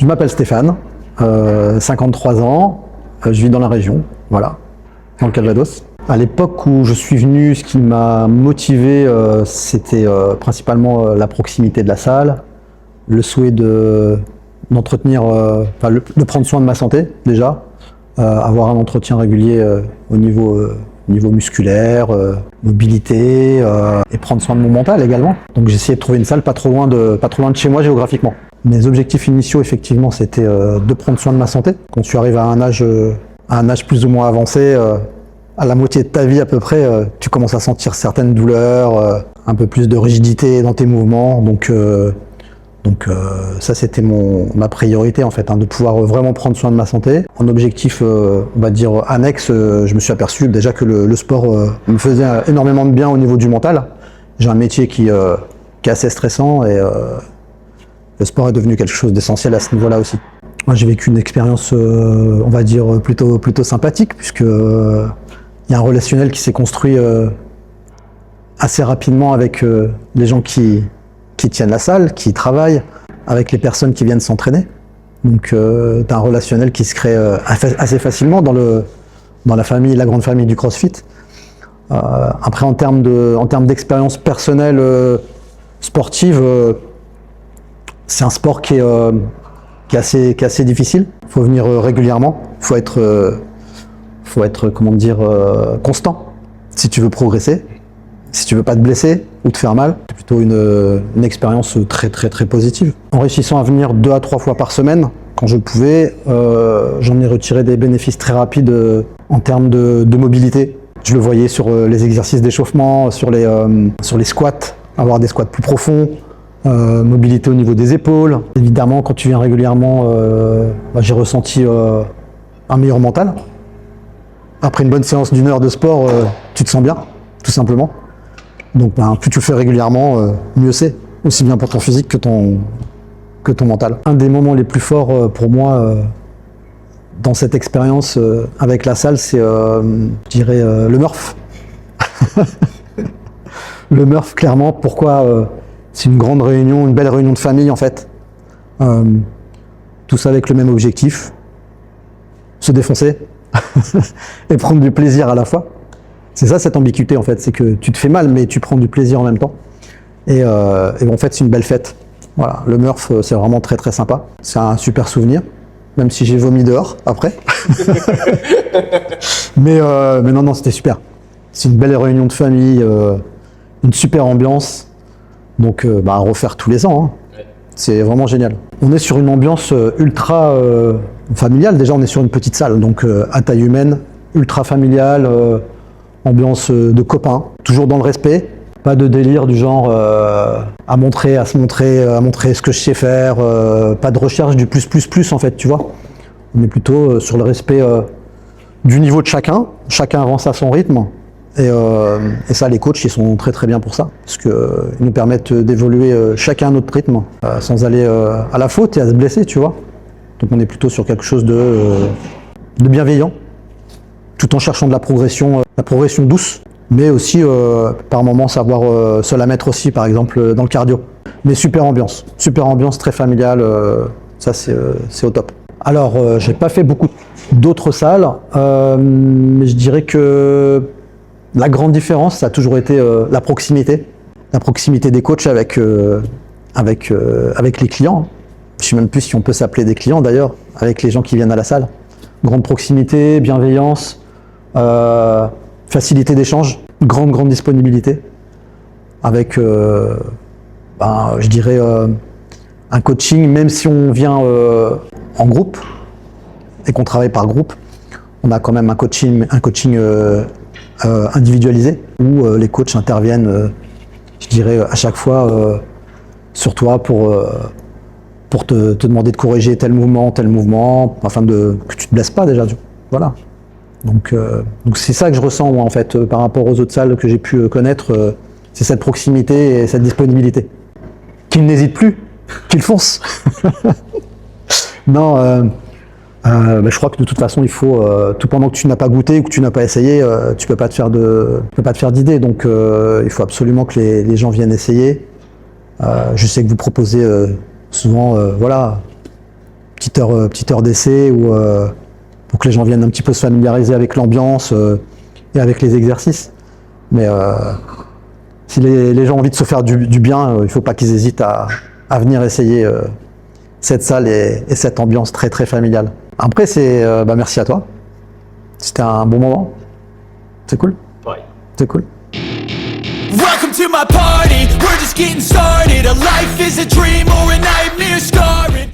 Je m'appelle Stéphane, 53 ans, je vis dans la région, voilà, dans le Calvados. À l'époque où je suis venu, ce qui m'a motivé, c'était principalement la proximité de la salle, le souhait d'entretenir, de prendre soin de ma santé déjà, avoir un entretien régulier au niveau musculaire, mobilité, et prendre soin de mon mental également. Donc j'ai essayé de trouver une salle pas trop loin de chez moi géographiquement. Mes objectifs initiaux, effectivement, c'était de prendre soin de ma santé. Quand tu arrives à un âge plus ou moins avancé, à la moitié de ta vie à peu près, tu commences à sentir certaines douleurs, un peu plus de rigidité dans tes mouvements. Donc ça, c'était ma priorité en fait, de pouvoir vraiment prendre soin de ma santé. En objectif, on va dire annexe, je me suis aperçu déjà que le sport me faisait énormément de bien au niveau du mental. J'ai un métier qui est assez stressant et le sport est devenu quelque chose d'essentiel à ce niveau-là aussi. Moi, j'ai vécu une expérience, on va dire, plutôt sympathique, puisque il y a un relationnel qui s'est construit assez rapidement avec les gens qui tiennent la salle, qui y travaillent, avec les personnes qui viennent s'entraîner. Donc, tu as un relationnel qui se crée assez facilement dans la famille, la grande famille du CrossFit. Après, en termes d'expérience personnelle sportive, c'est un sport qui est assez difficile. Il faut venir régulièrement. Il faut être comment dire, constant si tu veux progresser, si tu veux pas te blesser ou te faire mal. C'est plutôt une expérience très positive. En réussissant à venir 2 à 3 fois par semaine, quand je pouvais, j'en ai retiré des bénéfices très rapides en termes de mobilité. Je le voyais sur les exercices d'échauffement, sur les squats, avoir des squats plus profonds. Mobilité au niveau des épaules. Évidemment, quand tu viens régulièrement, j'ai ressenti un meilleur mental. Après une bonne séance d'1 heure de sport, tu te sens bien, tout simplement. Donc plus tu le fais régulièrement, mieux c'est. Aussi bien pour ton physique que ton mental. Un des moments les plus forts pour moi dans cette expérience avec la salle, c'est, je dirais, le Murph. Le Murph, clairement. Pourquoi c'est une grande réunion, une belle réunion de famille en fait. Tous avec le même objectif, se défoncer et prendre du plaisir à la fois. C'est ça cette ambiguïté en fait, c'est que tu te fais mal mais tu prends du plaisir en même temps. Et en fait c'est une belle fête. Voilà, le Murph c'est vraiment très sympa. C'est un super souvenir, même si j'ai vomi dehors après. mais non, c'était super. C'est une belle réunion de famille, une super ambiance. Donc à refaire tous les ans, Ouais. C'est vraiment génial. On est sur une ambiance ultra familiale, déjà on est sur une petite salle, donc à taille humaine, ultra familiale, ambiance de copains, toujours dans le respect, pas de délire du genre à montrer ce que je sais faire, pas de recherche du plus en fait, tu vois. On est plutôt sur le respect du niveau de chacun avance à son rythme. Et ça, les coachs, ils sont très bien pour ça, parce qu'ils nous permettent d'évoluer chacun à notre rythme, sans aller à la faute et à se blesser, tu vois. Donc on est plutôt sur quelque chose de bienveillant, tout en cherchant de la progression douce, mais aussi par moments savoir se la mettre aussi, par exemple dans le cardio. Mais super ambiance très familiale, ça c'est au top. Alors, j'ai pas fait beaucoup d'autres salles, mais je dirais que la grande différence, ça a toujours été la proximité des coachs avec les clients. Je ne sais même plus si on peut s'appeler des clients d'ailleurs, avec les gens qui viennent à la salle. Grande proximité, bienveillance, facilité d'échange, grande disponibilité, avec, je dirais, un coaching, même si on vient en groupe et qu'on travaille par groupe, on a quand même un coaching individualisé, où les coachs interviennent, je dirais, à chaque fois sur toi pour te demander de corriger tel mouvement, afin que tu te blesses pas déjà. Voilà. Donc c'est ça que je ressens moi en fait par rapport aux autres salles que j'ai pu connaître, c'est cette proximité et cette disponibilité. Qu'ils n'hésitent plus, qu'ils foncent. Non. Je crois que de toute façon il faut, tout pendant que tu n'as pas goûté ou que tu n'as pas essayé, tu peux pas te faire d'idée. Donc il faut absolument que les gens viennent essayer. Je sais que vous proposez souvent, voilà, petite heure d'essai pour que les gens viennent un petit peu se familiariser avec l'ambiance et avec les exercices. Mais si les gens ont envie de se faire du bien, il ne faut pas qu'ils hésitent à venir essayer cette salle et cette ambiance très très familiale. Après, merci à toi. C'était un bon moment. C'est cool? Ouais. C'est cool. Welcome to my party, we're just getting started. A life is a dream or a nightmare scarring.